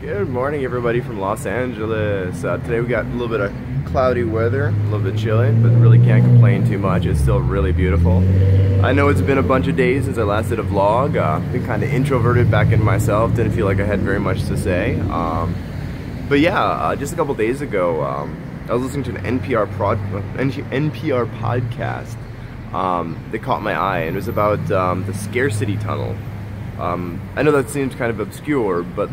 Good morning, everybody from Los Angeles. Today we got a little bit of cloudy weather, a little bit chilly, but really can't complain too much. It's still really beautiful. I know it's been a bunch of days since I last did a vlog. Been kind of introverted back in myself, didn't feel like I had very much to say. But yeah, just a couple days ago, I was listening to an NPR podcast that caught my eye, and it was about the scarcity tunnel. I know that seems kind of obscure, but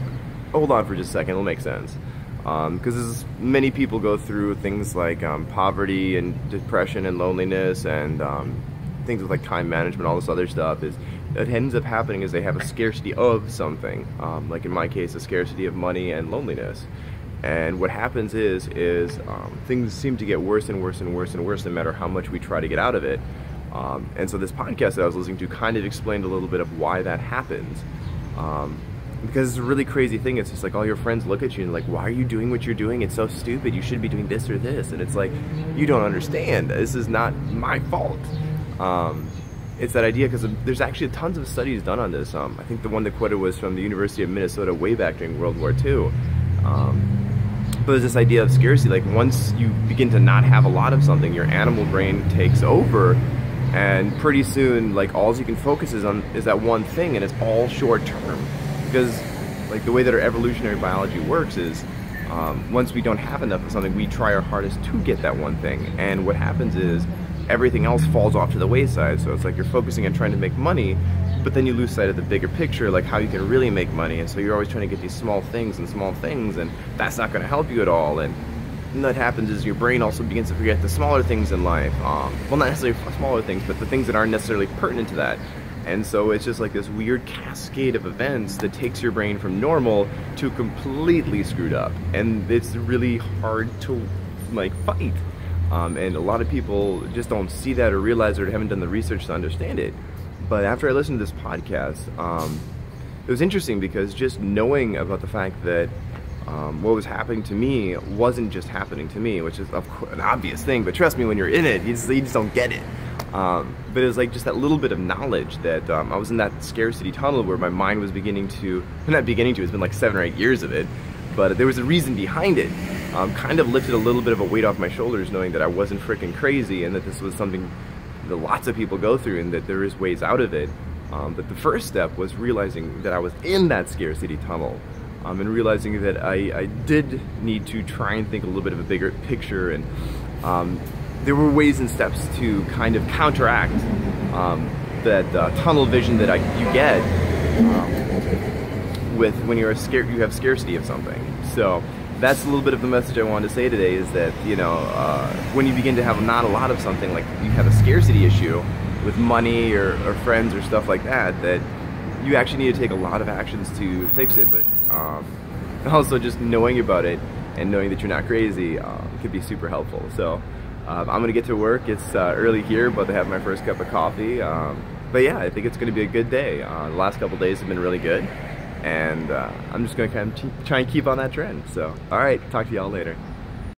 hold on for just a second, it'll make sense. Because many people go through things like poverty and depression and loneliness and things with like time management, all this other stuff. It ends up happening is they have a scarcity of something. Like in my case, a scarcity of money and loneliness. And what happens is things seem to get worse and worse and worse and worse no matter how much we try to get out of it. And so this podcast that I was listening to kind of explained a little bit of why that happens. Because it's a really crazy thing. It's just like all your friends look at you and like, why are you doing what you're doing? It's so stupid. You should be doing this or this. And it's like, you don't understand. This is not my fault. It's that idea because there's actually tons of studies done on this. I think the one that quoted was from the University of Minnesota way back during World War II. But there's this idea of scarcity. Like once you begin to not have a lot of something, your animal brain takes over. And pretty soon, like all you can focus is that one thing, and it's all short term. Because like the way that our evolutionary biology works is once we don't have enough of something, we try our hardest to get that one thing. And what happens is everything else falls off to the wayside. So it's like you're focusing on trying to make money, but then you lose sight of the bigger picture, like how you can really make money. And so you're always trying to get these small things, and that's not going to help you at all. And what happens is your brain also begins to forget the smaller things in life. Well, not necessarily smaller things, but the things that aren't necessarily pertinent to that. And so it's just like this weird cascade of events that takes your brain from normal to completely screwed up. And it's really hard to like fight. And a lot of people just don't see that or realize or haven't done the research to understand it. But after I listened to this podcast, it was interesting because just knowing about the fact that what was happening to me wasn't just happening to me, which is of course an obvious thing, but trust me, when you're in it, you just don't get it. But it was like just that little bit of knowledge that I was in that scarcity tunnel where my mind was beginning to, it's been like 7 or 8 years of it, but there was a reason behind it. Kind of lifted a little bit of a weight off my shoulders knowing that I wasn't freaking crazy and that this was something that lots of people go through and that there is ways out of it. But the first step was realizing that I was in that scarcity tunnel. And realizing that I did need to try and think a little bit of a bigger picture, and there were ways and steps to kind of counteract that tunnel vision that you get with when you have scarcity of something. So that's a little bit of the message I wanted to say today, is that when you begin to have not a lot of something, like you have a scarcity issue with money or friends or stuff like that, that you actually need to take a lot of actions to fix it. But also just knowing about it and knowing that you're not crazy could be super helpful. So I'm gonna get to work. It's early here, but I have my first cup of coffee. But yeah, I think it's gonna be a good day. The last couple days have been really good, and I'm just gonna kind of try and keep on that trend. So all right, talk to y'all later.